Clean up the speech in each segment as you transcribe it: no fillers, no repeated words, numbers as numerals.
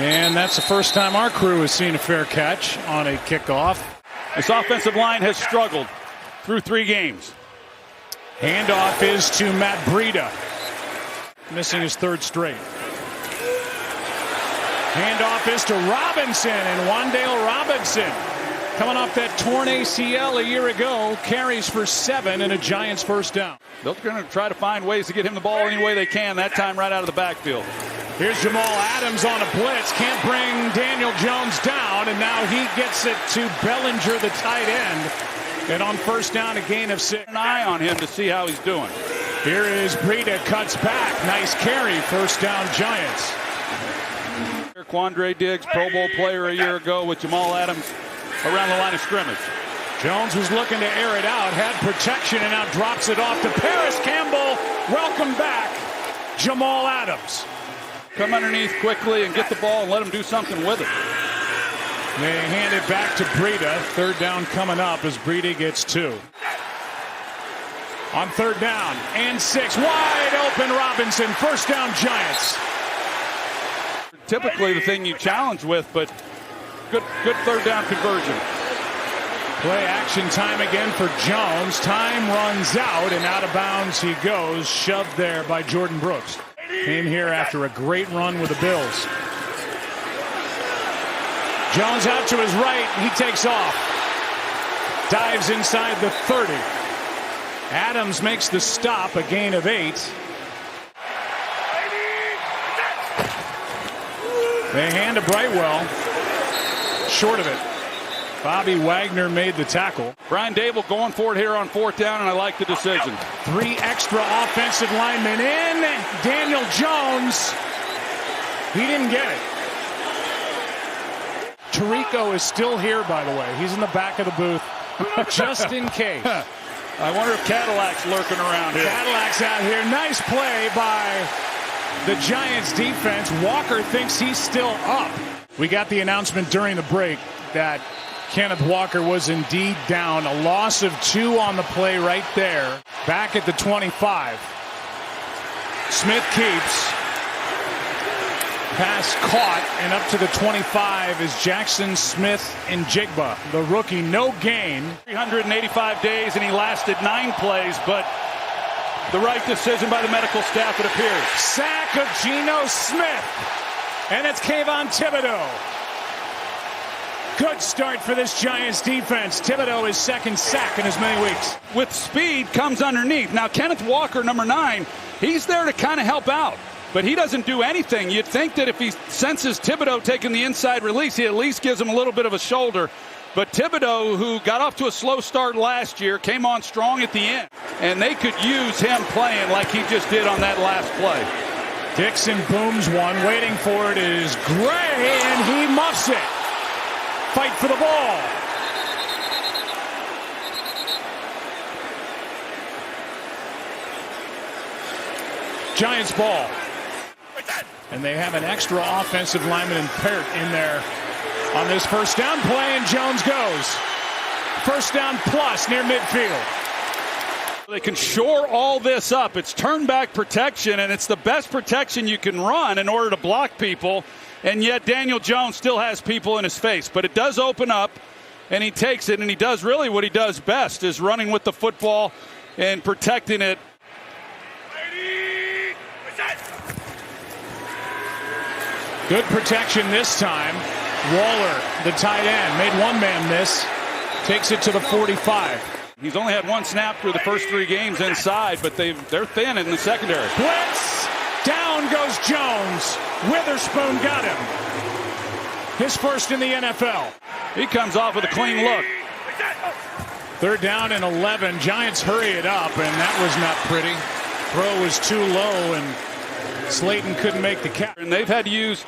And that's the first time our crew has seen a fair catch on a kickoff. This offensive line has struggled through 3 games. Handoff is to Matt Breida, missing his 3rd straight. Handoff is to Robinson, and Wan'Dale Robinson, coming off that torn ACL a year ago, carries for 7 and a Giants first down. They're going to try to find ways to get him the ball any way they can, that time right out of the backfield. Here's Jamal Adams on a blitz, can't bring Daniel Jones down, and now he gets it to Bellinger, the tight end. And on first down, a gain of 6. An eye on him to see how he's doing. Here is Breida, cuts back. Nice carry, first down Giants. Quandre Diggs, Pro Bowl player a year ago with Jamal Adams around the line of scrimmage. Jones was looking to air it out, had protection, and now drops it off to Paris Campbell. Welcome back, Jamal Adams. Come underneath quickly and get the ball and let him do something with it. They hand it back to Breida. Third down coming up as Breida gets 2. On third down and 6. Wide open Robinson. First down Giants. Typically the thing you challenge with, but good third down conversion. Play action time again for Jones. Time runs out and out of bounds he goes. Shoved there by Jordan Brooks. Came here after a great run with the Bills. Jones out to his right. He takes off. Dives inside the 30. Adams makes the stop. A gain of 8. They hand to Brightwell. Short of it. Bobby Wagner made the tackle. Brian Dable going for it here on 4th down, and I like the decision. 3 extra offensive linemen in. Daniel Jones. He didn't get it. Tirico is still here, by the way. He's in the back of the booth, just in case. I wonder if Cadillac's lurking around here. Cadillac's out here. Nice play by the Giants defense. Walker thinks he's still up. We got the announcement during the break that Kenneth Walker was indeed down. A loss of 2 on the play right there. Back at the 25. Smith keeps. Pass caught, and up to the 25 is Jackson Smith and Jigba, the rookie. No gain. 385 days, and he lasted 9 plays, but the right decision by the medical staff, it appears. Sack of Geno Smith, and it's Kayvon Thibodeau. Good start for this Giants defense. Thibodeau, his 2nd sack in as many weeks. With speed comes underneath. Now, Kenneth Walker, number 9, he's there to kind of help out. But he doesn't do anything. You'd think that if he senses Thibodeau taking the inside release, he at least gives him a little bit of a shoulder. But Thibodeau, who got off to a slow start last year, came on strong at the end. And they could use him playing like he just did on that last play. Dixon booms one. Waiting for it is Gray, and he muffs it. Fight for the ball. Giants ball. And they have an extra offensive lineman in Pert in there on this first down play, and Jones goes. First down plus near midfield. They can shore all this up. It's turn back protection, and it's the best protection you can run in order to block people. And yet Daniel Jones still has people in his face. But it does open up, and he takes it, and he does really what he does best, is running with the football and protecting it. Good protection this time. Waller, the tight end, made one man miss. Takes it to the 45. He's only had 1 snap through the first 3 games inside, but they're thin in the secondary. Blitz! Down goes Jones. Witherspoon got him. His first in the NFL. He comes off with a clean look. Third down and 11. Giants hurry it up, and that was not pretty. Throw was too low, and Slayton couldn't make the catch. And they've had to use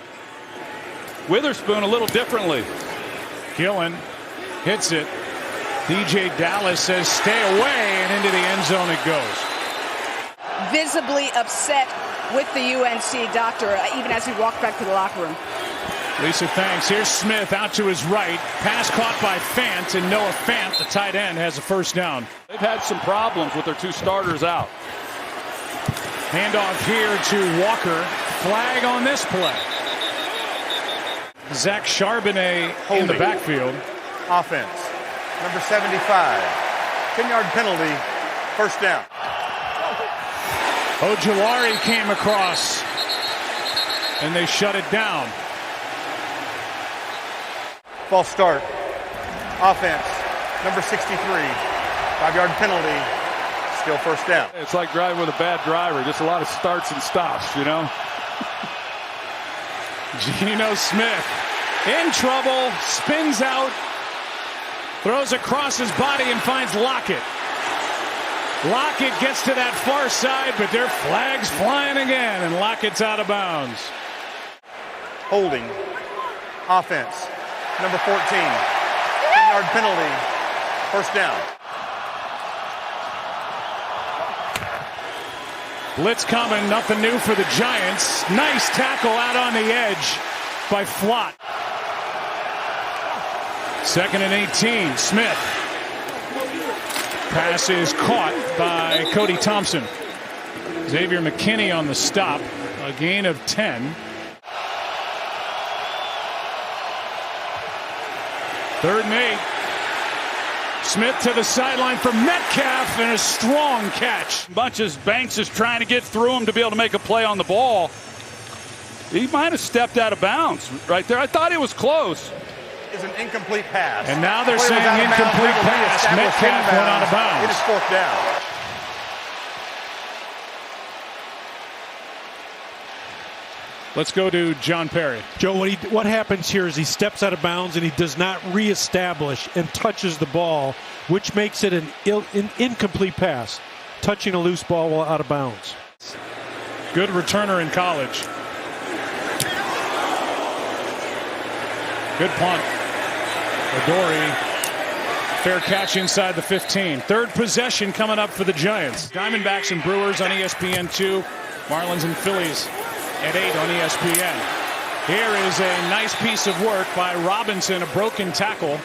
Witherspoon a little differently. Gillen hits it. DJ Dallas says stay away, and into the end zone it goes. Visibly upset with the UNC doctor, even as he walked back to the locker room. Lisa, thanks. Here's Smith out to his right. Pass caught by Fant, and Noah Fant, the tight end, has a first down. They've had some problems with their 2 starters out. Handoff here to Walker. Flag on this play. Zach Charbonnet in the backfield. Offense. Number 75. 10-yard penalty. First down. Ojulari came across, and they shut it down. False start. Offense. Number 63. 5-yard penalty. Still first down. It's like driving with a bad driver. Just a lot of starts and stops, you know. Geno Smith in trouble, spins out, throws across his body and finds Lockett. Lockett gets to that far side, but their flag's flying again, and Lockett's out of bounds. Holding. Offense. Number 14. 10-yard penalty. First down. Blitz coming, nothing new for the Giants. Nice tackle out on the edge by Flott. 2nd and 18. Smith. Pass is caught by Cody Thompson. Xavier McKinney on the stop. A gain of 10. 3rd and 8. Smith to the sideline for Metcalf, and a strong catch. Banks is trying to get through him to be able to make a play on the ball. He might have stepped out of bounds right there. I thought it was close. Is an incomplete pass. And now they're saying incomplete pass. Metcalf went out of bounds. It is 4th down. Let's go to John Perry. Joe, what happens here is he steps out of bounds and he does not reestablish and touches the ball, which makes it an incomplete pass, touching a loose ball while out of bounds. Good returner in college. Good punt. Adoree. Fair catch inside the 15. 3rd possession coming up for the Giants. Diamondbacks and Brewers on ESPN2. Marlins and Phillies at 8 on ESPN. Here is a nice piece of work by Robinson, a broken tackle.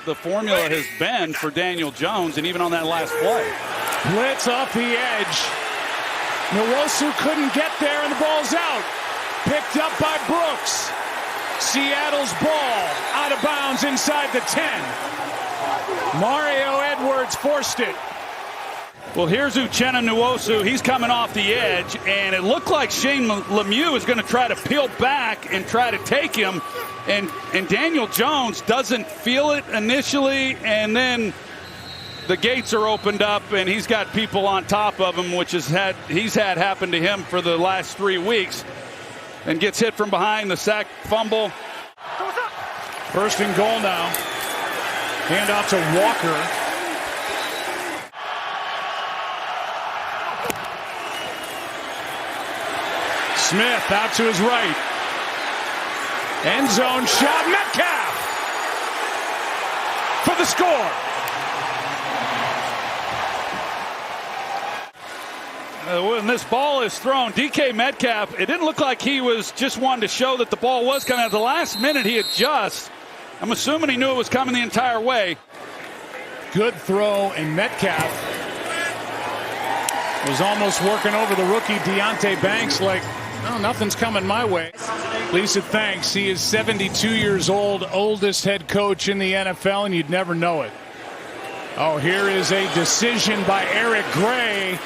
The formula has been for Daniel Jones, and even on that last play. Blitz off the edge. Nwosu couldn't get there, and the ball's out. Picked up by Brooks. Seattle's ball out of bounds inside the 10. Mario Edwards forced it. Well, here's Uchenna Nwosu. He's coming off the edge, and it looked like Shane Lemieux is going to try to peel back and try to take him. And Daniel Jones doesn't feel it initially, and then the gates are opened up, and he's got people on top of him, which he's had happen to him for the last 3 weeks, and gets hit from behind, the sack fumble. 1st and goal now. Hand off to Walker. Smith out to his right. End zone shot. Metcalf for the score. When this ball is thrown, DK Metcalf, it didn't look like he was just wanting to show that the ball was coming. At the last minute, he adjusts. I'm assuming he knew it was coming the entire way. Good throw, and Metcalf was almost working over the rookie Deonte Banks like, oh, nothing's coming my way. Lisa thanks. He is 72 years old, oldest head coach in the NFL, and you'd never know it. Oh, here is a decision by Eric Gray.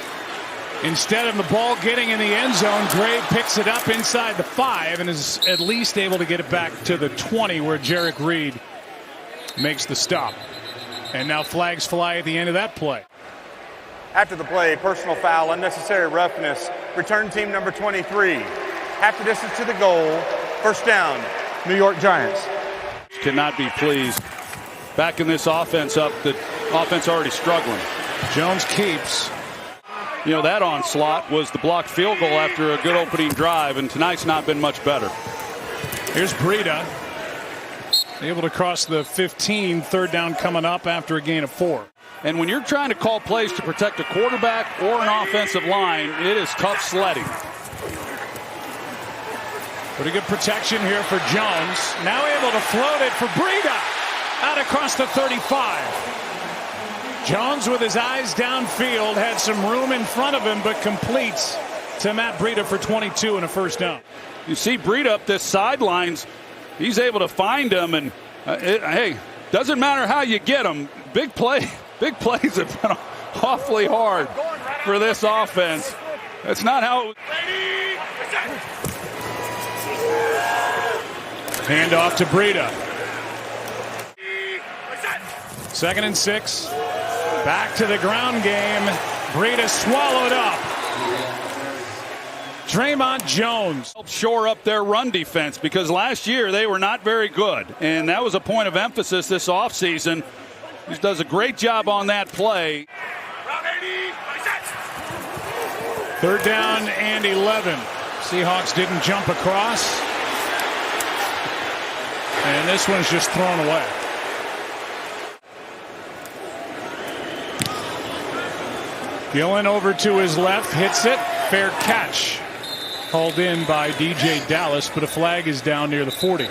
Instead of the ball getting in the end zone, Gray picks it up inside the 5 and is at least able to get it back to the 20 where Jarek Reed makes the stop. And now flags fly at the end of that play. After the play, personal foul, unnecessary roughness. Return team number 23. Half the distance to the goal. First down, New York Giants. Cannot be pleased. Backing this offense up, the offense already struggling. Jones keeps. You know, that onslaught was the blocked field goal after a good opening drive, and tonight's not been much better. Here's Breida. Able to cross the 15, 3rd down coming up after a gain of 4. And when you're trying to call plays to protect a quarterback or an offensive line, it is tough sledding. Pretty good protection here for Jones. Now able to float it for Breida. Out across the 35. Jones with his eyes downfield had some room in front of him, but completes to Matt Breida for 22 and a first down. You see Breida up this sidelines. he's able to find him. And hey, doesn't matter how you get him. Big plays have been awfully hard for this offense. That's not how it. Hand off to Breida. 2nd and 6. Back to the ground game. Breida swallowed up. Draymond Jones Helped shore up their run defense because last year they were not very good. And that was a point of emphasis this offseason. He does a great job on that play. 3rd down and 11. Seahawks didn't jump across. And this one's just thrown away. Gillen over to his left, hits it. Fair catch. Hauled in by DJ Dallas, but a flag is down near the 40.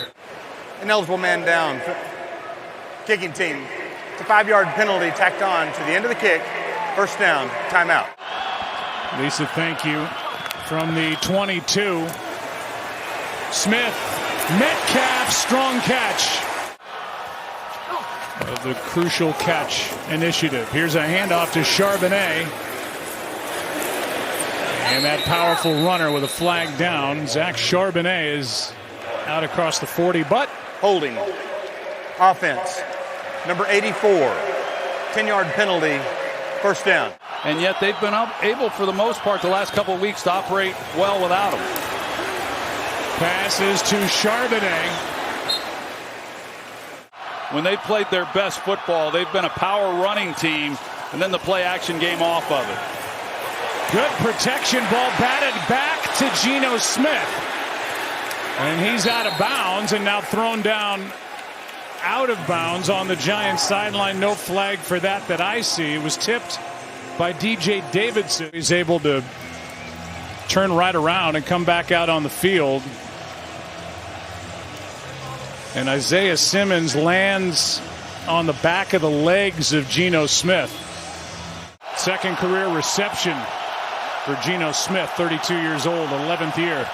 An eligible man down. Kicking team. It's a 5-yard penalty tacked on to the end of the kick. 1st down. Timeout. Lisa, thank you. From the 22. Smith. Metcalf, strong catch. Of the crucial catch initiative. Here's a handoff to Charbonnet. And that powerful runner with a flag down. Zach Charbonnet is out across the 40, but Holding. Offense. Number 84. 10-yard penalty. 1st down. And yet they've been able, for the most part, the last couple of weeks to operate well without him. passes to Charbonnet. When they played their best football, they've been a power running team, and then the play action game off of it. Good protection, ball batted back to Geno Smith. And he's out of bounds and now thrown down out of bounds on the Giants sideline. No flag for that I see. It was tipped by DJ Davidson. He's able to turn right around and come back out on the field. And Isaiah Simmons lands on the back of the legs of Geno Smith. Second career reception for Geno Smith, 32 years old, 11th year.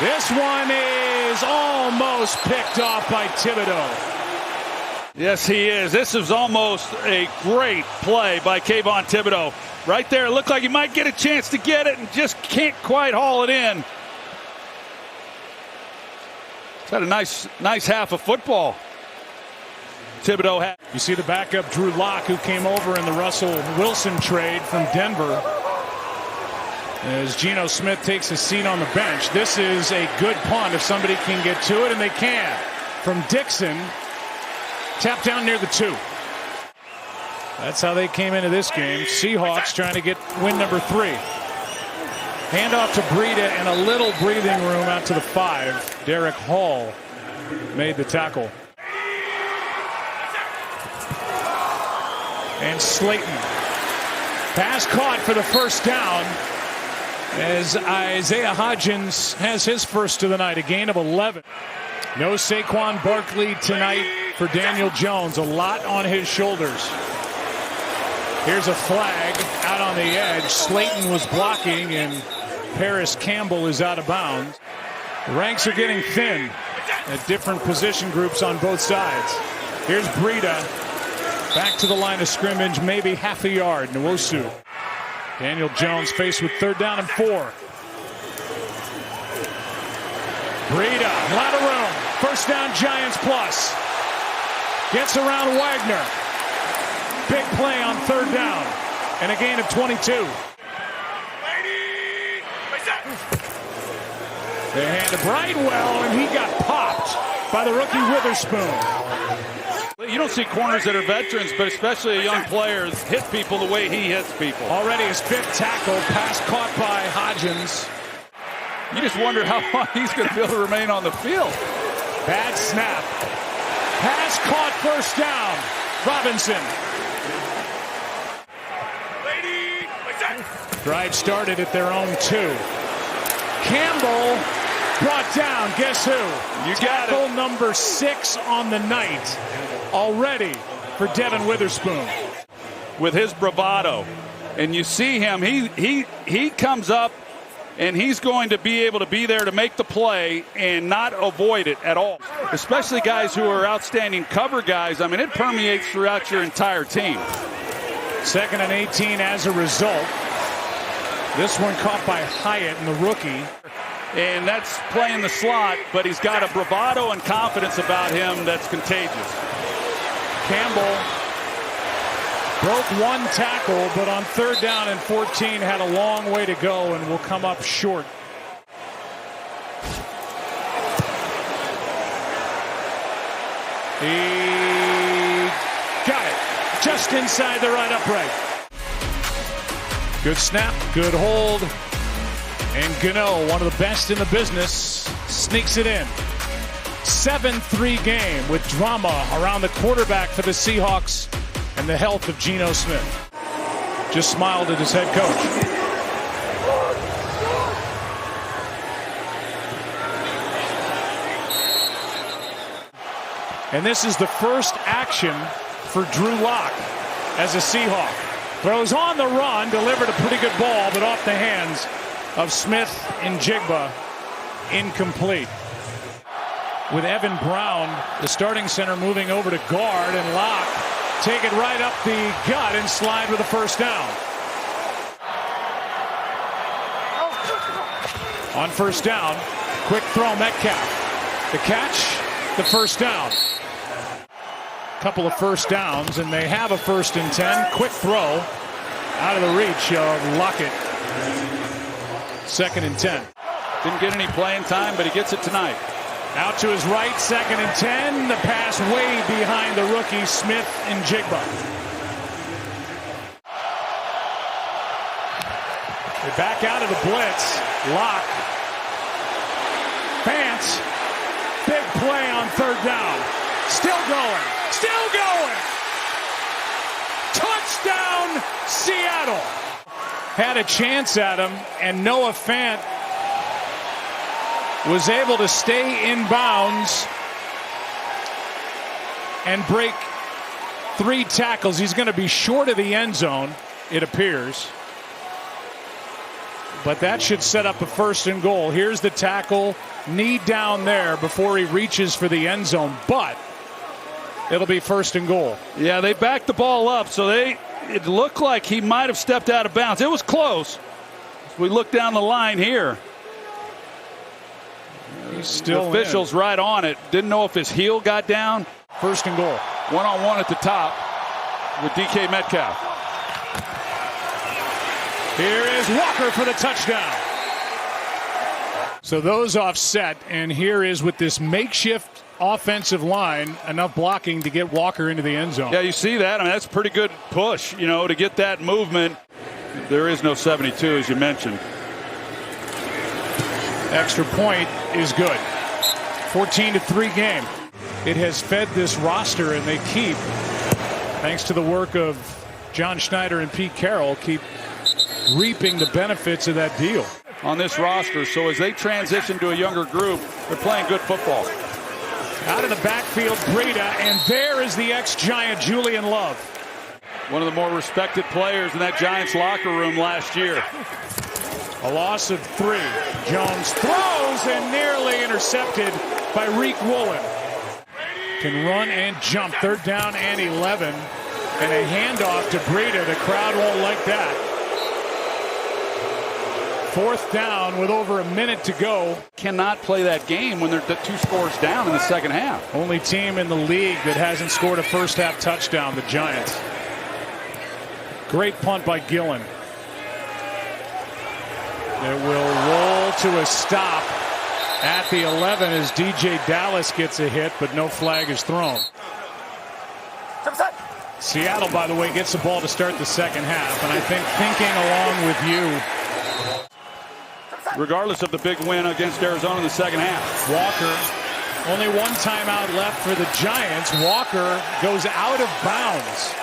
This one is almost picked off by Thibodeau. Yes, he is. This is almost a great play by Kayvon Thibodeau. Right there, it looked like he might get a chance to get it and just can't quite haul it in. He's had a nice half of football. Thibodeau had. You see the backup Drew Lock, who came over in the Russell Wilson trade from Denver. As Geno Smith takes a seat on the bench. This is a good punt if somebody can get to it, and they can. From Dixon, tapped down near the 2. That's how they came into this game. Seahawks trying to get win number 3. Handoff to Breida and a little breathing room out to the 5. Derek Hall made the tackle. And Slayton. Pass caught for the first down as Isaiah Hodgins has his first of the night, a gain of 11. No Saquon Barkley tonight for Daniel Jones. A lot on his shoulders. Here's a flag out on the edge. Slayton was blocking and Paris Campbell is out of bounds. The ranks are getting thin at different position groups on both sides. Here's Breida. Back to the line of scrimmage, maybe half a yard. Nwosu. Daniel Jones faced with 3rd down and 4. Breida, a lot of room. First down, Giants plus. Gets around Wagner. Big play on 3rd down. And a gain of 22. They hand to Bridewell, and he got popped by the rookie Witherspoon. You don't see corners that are veterans, but especially a young player, hit people the way he hits people. Already his 5th tackle, pass caught by Hodgins. You just wonder how long he's going to be able to remain on the field. Bad snap. Pass caught, first down. Robinson. Drive started at their own 2. Campbell brought down. Guess who? You got Tackle it. number 6 on the night already for Devin Witherspoon. With his bravado, and you see him, he comes up and he's going to be able to be there to make the play and not avoid it at all. Especially guys who are outstanding cover guys. I mean, it permeates throughout your entire team. 2nd and 18 as a result. This one caught by Hyatt and the rookie. And that's playing the slot, but he's got a bravado and confidence about him that's contagious. Campbell broke one tackle, but on 3rd down and 14 had a long way to go and will come up short. He got it just inside the right upright. Good snap, good hold. And Geno, one of the best in the business, sneaks it in. 7-3 game with drama around the quarterback for the Seahawks and the health of Geno Smith. Just smiled at his head coach. And this is the first action for Drew Lock as a Seahawk. Throws on the run, delivered a pretty good ball, but off the hands of Smith and Jigba, incomplete. With Evan Brown, the starting center, moving over to guard, and Locke take it right up the gut and slide with a first down. On first down, quick throw, Metcalf. The catch, the first down. Couple of first downs, and they have a 1st and 10. Quick throw out of the reach of Lockett. 2nd and 10. Didn't get any playing time, but he gets it tonight. Out to his right, 2nd and 10. The pass way behind the rookie, Smith and Jigba. They back out of the blitz. Lock. Fance. Big play on 3rd down. Still going. Still going. Touchdown, Seattle. Had a chance at him, and Noah Fant was able to stay in bounds and break 3 tackles. He's going to be short of the end zone, it appears. But that should set up a 1st and goal. Here's the tackle, knee down there before he reaches for the end zone. But it'll be 1st and goal. Yeah, they backed the ball up, so it looked like he might have stepped out of bounds. It was close. We look down the line here. He's still the official's right on it. Didn't know if his heel got down. 1st and goal. One-on-one at the top with DK Metcalf. Here is Walker for the touchdown. So those offset, and here is with this makeshift offensive line, enough blocking to get Walker into the end zone. Yeah, you see that? I mean, that's a pretty good push, to get that movement. There is no 72, as you mentioned. Extra point is good. 14-3 game. It has fed this roster, and they keep, thanks to the work of John Schneider and Pete Carroll, keep reaping the benefits of that deal. On this roster, so as they transition to a younger group, they're playing good football. Out of the backfield, Breida, and there is the ex-Giant Julian Love. One of the more respected players in that Giants locker room last year. A loss of 3. Jones throws and nearly intercepted by Reek Woolen. Can run and jump. 3rd down and 11. And a handoff to Breida. The crowd won't like that. 4th down with over a minute to go. Cannot play that game when they're 2 scores down in the second half. Only team in the league that hasn't scored a first half touchdown, the Giants. Great punt by Gillen. It will roll to a stop at the 11 as DJ Dallas gets a hit, but no flag is thrown. Seattle, by the way, gets the ball to start the second half, and I think thinking along with you, regardless of the big win against Arizona in the second half. Walker, only 1 timeout left for the Giants. Walker goes out of bounds.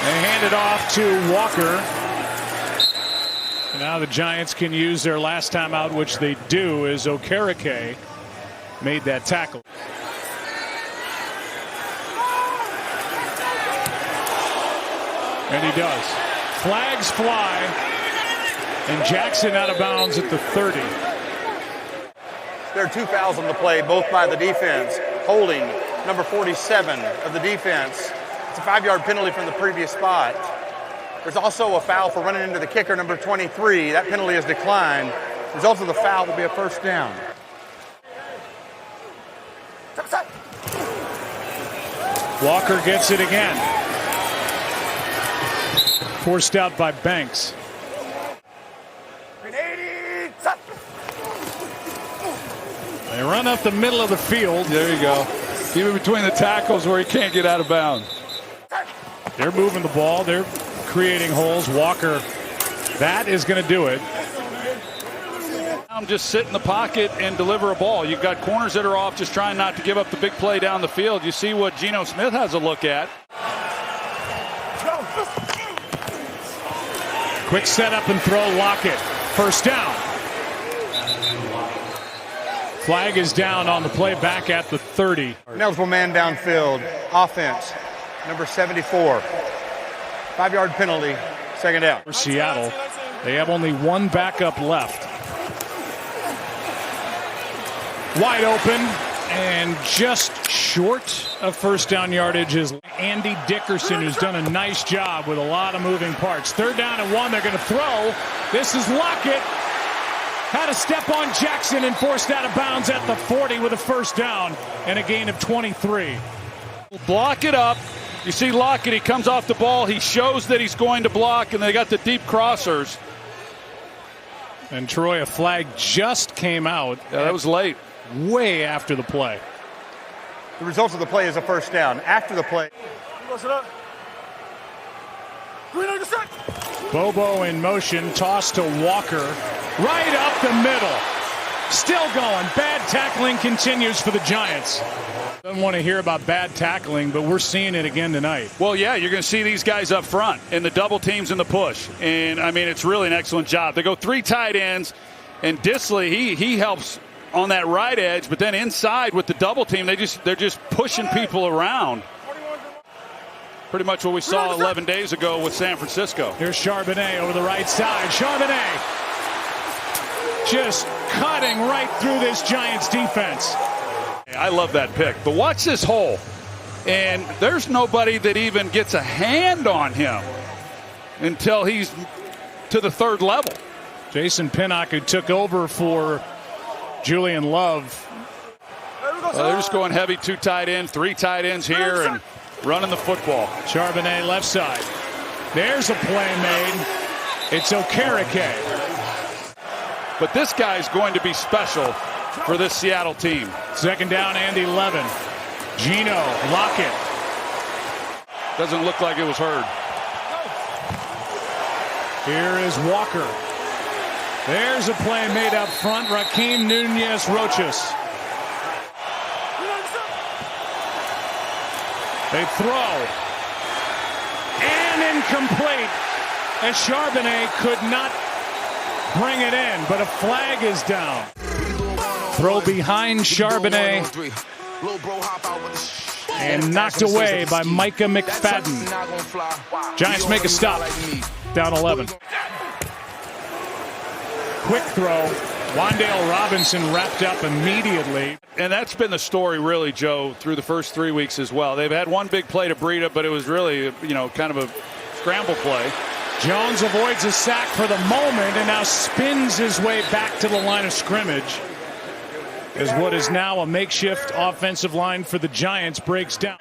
They hand it off to Walker. And now the Giants can use their last timeout, which they do, as Okereke made that tackle. And he does. Flags fly, and Jackson out of bounds at the 30. There are 2 fouls on the play, both by the defense. Holding number 47 of the defense. It's a 5-yard penalty from the previous spot. There's also a foul for running into the kicker, number 23. That penalty is declined. Result of the foul will be a first down. Walker gets it again. Forced out by Banks. They run up the middle of the field. There you go. Even between the tackles where he can't get out of bounds. They're moving the ball. They're creating holes. Walker, that is going to do it. Just sit in the pocket and deliver a ball. You've got corners that are off, just trying not to give up the big play down the field. You see what Geno Smith has a look at. Quick setup and throw, Lockett. First down. Flag is down on the play, back at the 30. Eligible man downfield. Offense, number 74. 5-yard penalty, second down. For Seattle, they have only one backup left. Wide open and just short of first down yardage is Andy Dickerson, who's done a nice job with a lot of moving parts. Third down and 1, they're going to throw. This is Lockett. Had a step on Jackson and forced out of bounds at the 40 with a first down and a gain of 23. Block it up. You see Lockett, he comes off the ball. He shows that he's going to block, and they got the deep crossers. And Troy, a flag just came out. Yeah, that was late. Way after the play. The result of the play is a first down. After the play. Bobo in motion, toss to Walker. Right up the middle. Still going. Bad tackling continues for the Giants. Don't want to hear about bad tackling, but we're seeing it again tonight. Well, yeah, you're going to see these guys up front in the double teams and the push. And, I mean, it's really an excellent job. They go 3 tight ends, and Disley, he helps on that right edge, but then inside with the double team, they're just pushing people around. Pretty much what we saw 11 days ago with San Francisco. Here's Charbonnet over the right side. Charbonnet just cutting right through this Giants defense. I love that pick, but watch this hole. And there's nobody that even gets a hand on him until he's to the 3rd level. Jason Pinnock, who took over for Julian Love. They're just going heavy 2 tight ends, 3 tight ends here, and running the football. Charbonnet left side. There's a play made. It's Okereke. But this guy's going to be special for this Seattle team. Second down and 11. Geno, Lockett. Doesn't look like it was heard. Here is Walker. There's a play made up front. Raheem Nunez-Roches. They throw. And incomplete. As Charbonnet could not bring it in, but a flag is down. Throw behind Charbonnet. And knocked away by Micah McFadden. Giants make a stop. Down 11. Quick throw. Wandale Robinson wrapped up immediately. And that's been the story, really, Joe, through the first 3 weeks as well. They've had one big play to Breida, but it was really, kind of a scramble play. Jones avoids a sack for the moment and now spins his way back to the line of scrimmage. As what is now a makeshift offensive line for the Giants breaks down.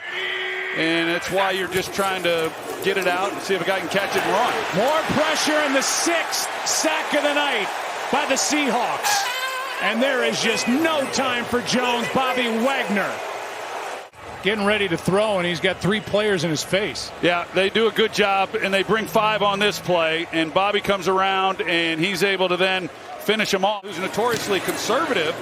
And that's why you're just trying to get it out and see if a guy can catch it and run. More pressure in the 6th sack of the night by the Seahawks. And there is just no time for Jones. Bobby Wagner getting ready to throw, and he's got 3 players in his face. Yeah, they do a good job, and they bring 5 on this play, and Bobby comes around, and he's able to then finish him off. Who's notoriously conservative,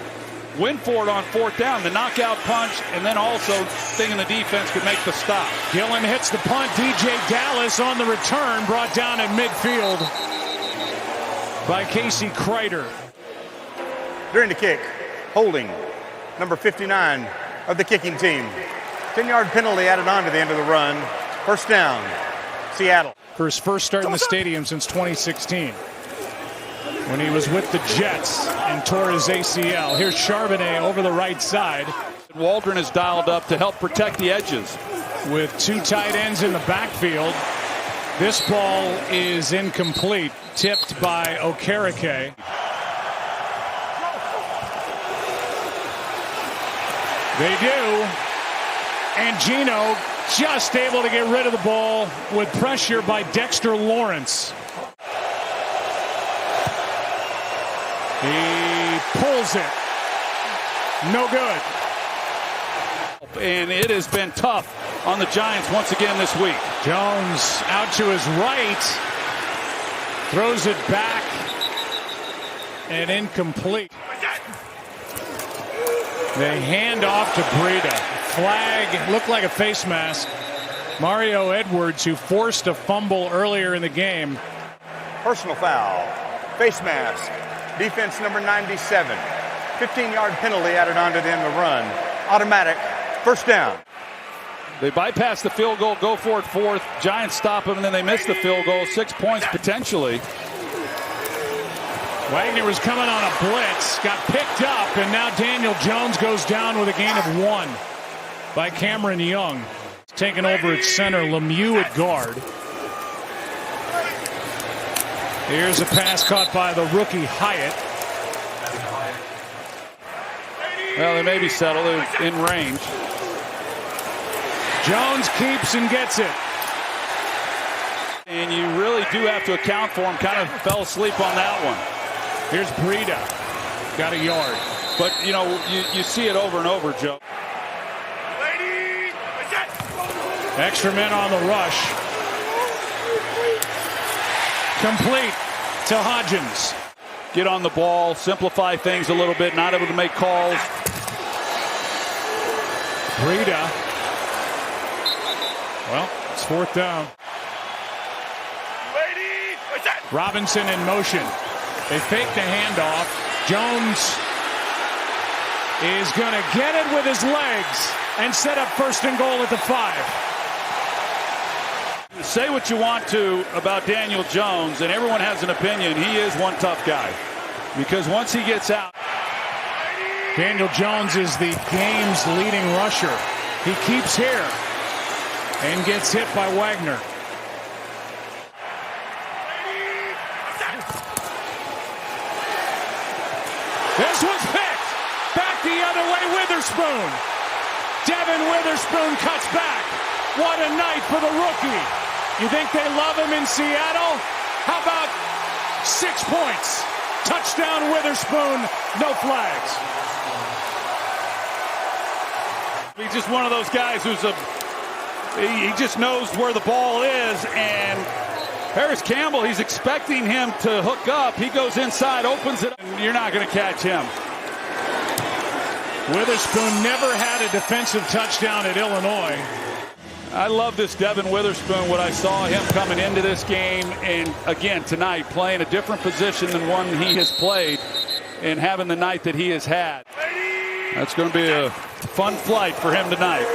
went for it on 4th down, the knockout punch, and then also thinking the defense could make the stop. Gillen hits the punt. DJ Dallas on the return, brought down at midfield by Casey Kreider. During the kick, holding number 59 of the kicking team. 10-yard penalty added on to the end of the run. First down, Seattle. for his first start in the stadium since 2016, when he was with the Jets and tore his ACL. Here's Charbonnet over the right side. Waldron is dialed up to help protect the edges. With two tight ends in the backfield, this ball is incomplete, tipped by Okereke. They do, and Geno just able to get rid of the ball with pressure by Dexter Lawrence. He pulls it. No good. And it has been tough on the Giants once again this week. Jones out to his right. Throws it back. And incomplete. They hand off to Breida. Flag looked like a face mask. Mario Edwards, who forced a fumble earlier in the game. Personal foul. Face mask. Defense number 97. 15-yard penalty added onto them to run. Automatic. First down. They bypass the field goal, go for it fourth. Giants stop them, and then they miss the field goal. 6 points potentially. Wagner was coming on a blitz, got picked up, and now Daniel Jones goes down with a gain of 1 by Cameron Young. Taken over at center, Lemieux at guard. Here's a pass caught by the rookie Hyatt. Well, they may be settled in range. Jones keeps and gets it. And you really do have to account for him. Kind of fell asleep on that one. Here's Breida. Got a yard. But, you know, you see it over and over, Joe. Extra men on the rush. Complete to Hodgins. Get on the ball, simplify things a little bit, not able to make calls. Breida. Well, it's fourth down. Robinson in motion. They fake the handoff. Jones is going to get it with his legs and set up first and goal at the 5. Say what you want to about Daniel Jones, and everyone has an opinion. He is one tough guy because once he gets out. Daniel Jones is the game's leading rusher. He keeps here and gets hit by Wagner. This one's picked. Back the other way, Witherspoon. Devin Witherspoon cuts back. What a night for the rookie. You think they love him in Seattle? How about 6 points? Touchdown Witherspoon, no flags. He's just one of those guys who's he just knows where the ball is, and Harris Campbell, he's expecting him to hook up. He goes inside, opens it, and you're not going to catch him. Witherspoon never had a defensive touchdown at Illinois. I love this Devin Witherspoon, what I saw him coming into this game, and again tonight playing a different position than one he has played and having the night that he has had. That's going to be a fun flight for him tonight.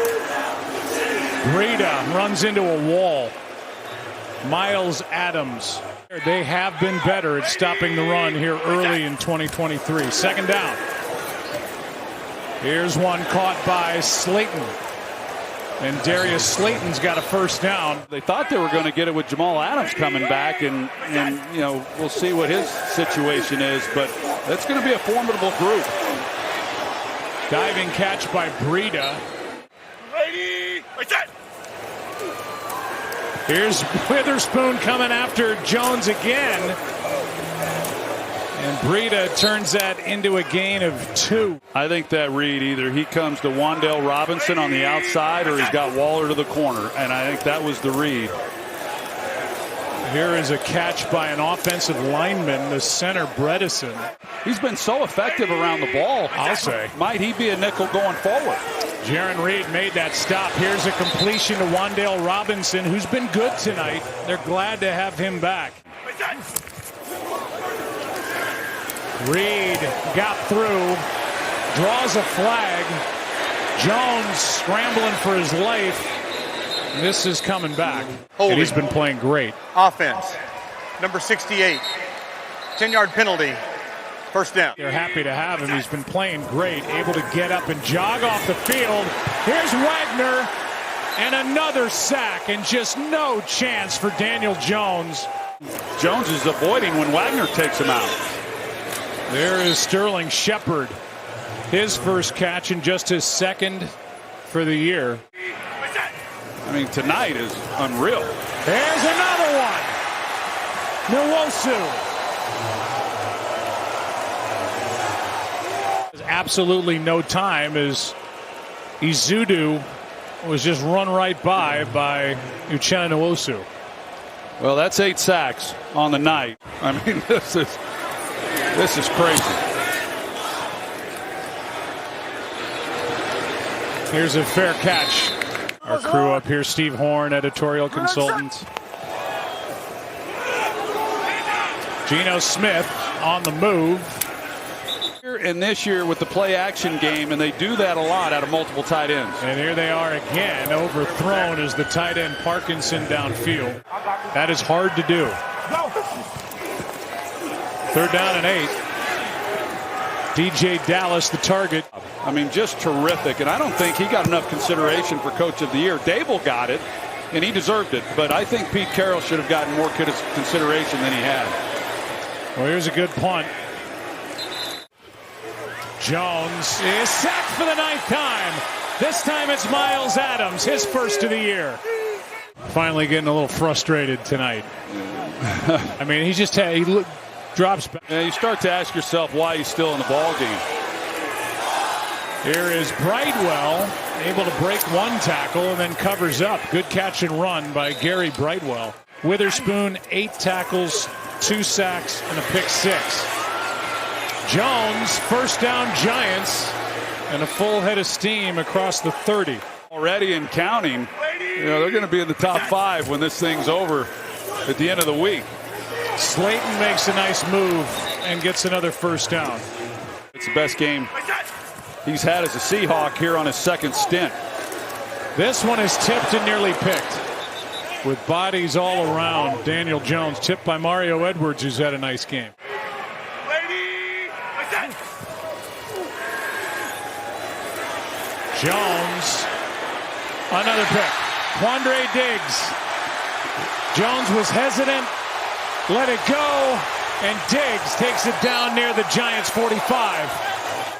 Breida runs into a wall. Miles Adams. They have been better at stopping the run here early in 2023. Second down. Here's one caught by Slayton. And Darius Slayton's got a first down. They thought they were going to get it with Jamal Adams coming back, and you know, we'll see what his situation is, but that's going to be a formidable group. Diving catch by Breida. Here's Witherspoon coming after Jones again. And Breida turns that into a gain of 2. I think that read, either he comes to Wan'Dale Robinson on the outside or he's got Waller to the corner. And I think that was the read. Here is a catch by an offensive lineman, the center Bredesen. He's been so effective around the ball, I'll say. Might he be a nickel going forward? Jaron Reed made that stop. Here's a completion to Wan'Dale Robinson, who's been good tonight. They're glad to have him back. Reed got through, draws a flag. Jones scrambling for his life. This is coming back. Holding. And he's been playing great. Offense, number 68. 10-yard penalty. First down. They're happy to have him. He's been playing great, able to get up and jog off the field. Here's Wagner, and another sack, and just no chance for Daniel Jones. Jones is avoiding when Wagner takes him out. There is Sterling Shepard. His first catch and just his second for the year. I mean, tonight is unreal. There's another one. Nwosu. Absolutely no time as Izudu was just run right by Uchenna Nwosu. Well, that's 8 sacks on the night. I mean, this is crazy. Here's a fair catch. Our crew up here, Steve Horn, editorial consultant. Geno Smith on the move. And this year with the play action game, and they do that a lot out of multiple tight ends. And here they are again, overthrown as the tight end Parkinson downfield. That is hard to do. 3rd down and 8. DJ Dallas the target. I mean, just terrific, and I don't think he got enough consideration for Coach of the Year. Dable got it, and he deserved it, but I think Pete Carroll should have gotten more consideration than he had. Well, here's a good punt. Jones is sacked for the 9th time. This time it's Miles Adams, his first of the year. Finally getting a little frustrated tonight. I mean, he drops back. Yeah, you start to ask yourself why he's still in the ball game. Here is Brightwell, able to break one tackle and then covers up. Good catch and run by Gary Brightwell. Witherspoon, 8 tackles, 2 sacks, and a pick 6. Jones, first down Giants, and a full head of steam across the 30. Already and counting, they're going to be in the top 5 when this thing's over at the end of the week. Slayton makes a nice move and gets another first down. It's the best game he's had as a Seahawk here on his 2nd stint. This one is tipped and nearly picked. With bodies all around, Daniel Jones tipped by Mario Edwards, who's had a nice game. Jones, another pick. Quandre Diggs. Jones was hesitant, let it go, and Diggs takes it down near the Giants' 45.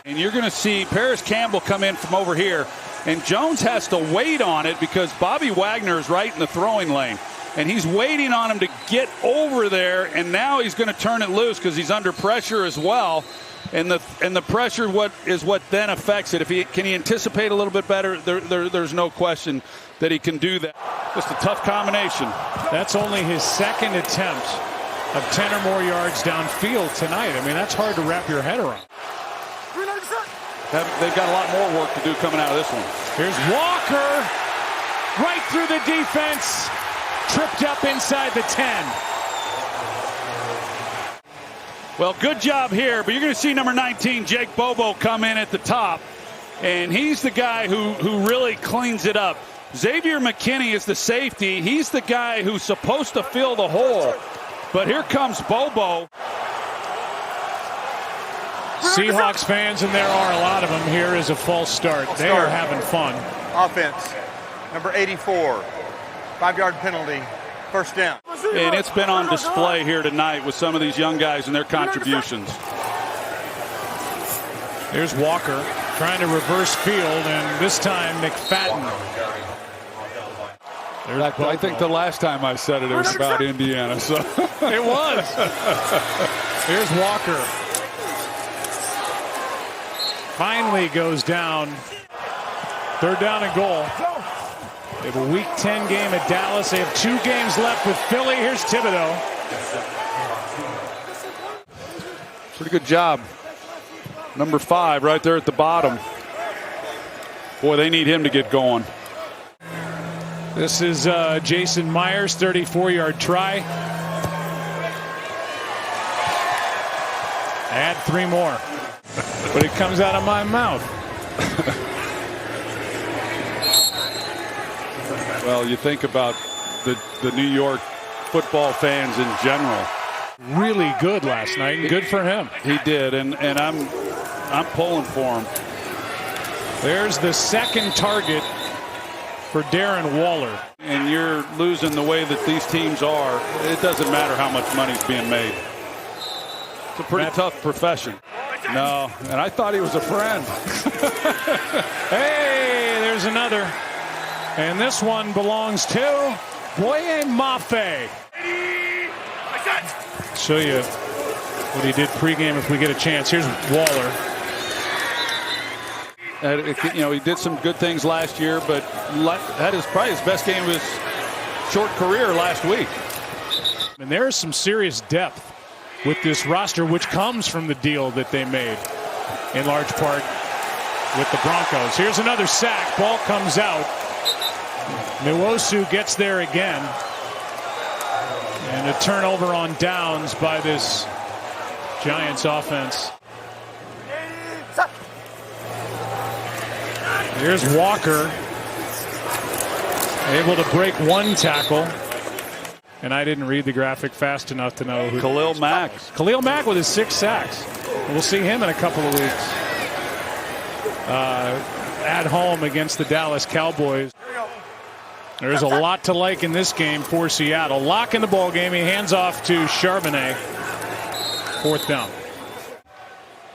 And you're going to see Paris Campbell come in from over here, and Jones has to wait on it because Bobby Wagner is right in the throwing lane. And he's waiting on him to get over there, and now he's going to turn it loose because he's under pressure as well. And the pressure is what then affects it. Can he anticipate a little bit better? There's no question that he can do that. Just a tough combination. That's only his 2nd attempt of 10 or more yards downfield tonight. I mean, that's hard to wrap your head around. They've got a lot more work to do coming out of this one. Here's Walker, right through the defense, tripped up inside the 10. Well, good job here, but you're going to see number 19, Jake Bobo, come in at the top, and he's the guy who really cleans it up. Xavier McKinney is the safety. He's the guy who's supposed to fill the hole, but here comes Bobo. Seahawks fans, and there are a lot of them, here is a false start. They are having fun. Offense, number 84, 5-yard penalty, first down. And it's been on display here tonight with some of these young guys and their contributions. There's Walker trying to reverse field, and this time McFadden. I think the last time I said it was about Indiana. So it was. Here's Walker. Finally goes down. 3rd down and goal. They have a Week 10 game at Dallas. They have 2 games left with Philly. Here's Thibodeau. Pretty good job. Number 5 right there at the bottom. Boy, they need him to get going. This is Jason Myers, 34-yard try. Add 3 more. But it comes out of my mouth. Well, you think about the New York football fans in general. Really good last night, and good for him. He did, and I'm pulling for him. There's the second target for Darren Waller. And you're losing the way that these teams are. It doesn't matter how much money's being made. It's a pretty tough profession. No, and I thought he was a friend. Hey, there's another. And this one belongs to Boye Mafe. Show you what he did pregame if we get a chance. Here's Waller. He did some good things last year, but that is probably his best game of his short career last week. And there's some serious depth with this roster, which comes from the deal that they made in large part with the Broncos. Here's another sack. Ball comes out. Nwosu gets there again. And a turnover on downs by this Giants offense. Here's Walker, able to break one tackle. And I didn't read the graphic fast enough to know who. Khalil Mack. Khalil Mack with his 6 sacks. We'll see him in a couple of weeks. At home against the Dallas Cowboys. There's a lot to like in this game for Seattle. Lock in the ball game. He hands off to Charbonnet. 4th down.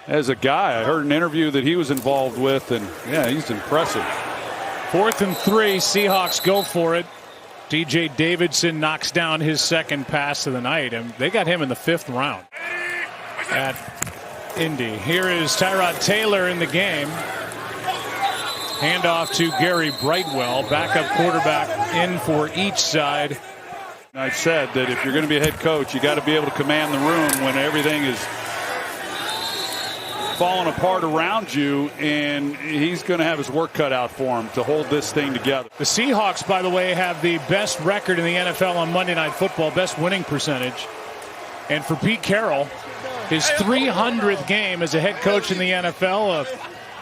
As a guy, I heard an interview that he was involved with, and yeah, he's impressive. 4th and 3. Seahawks go for it. DJ Davidson knocks down his second pass of the night, and they got him in the 5th round at Indy. Here is Tyrod Taylor in the game. Handoff to Gary Brightwell, backup quarterback in for each side. I've said that if you're going to be a head coach, you got to be able to command the room when everything is falling apart around you, and he's going to have his work cut out for him to hold this thing together. The Seahawks, by the way, have the best record in the NFL on Monday Night Football, best winning percentage. And for Pete Carroll, his 300th game as a head coach in the NFL, a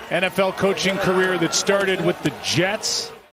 NFL coaching career that started with the Jets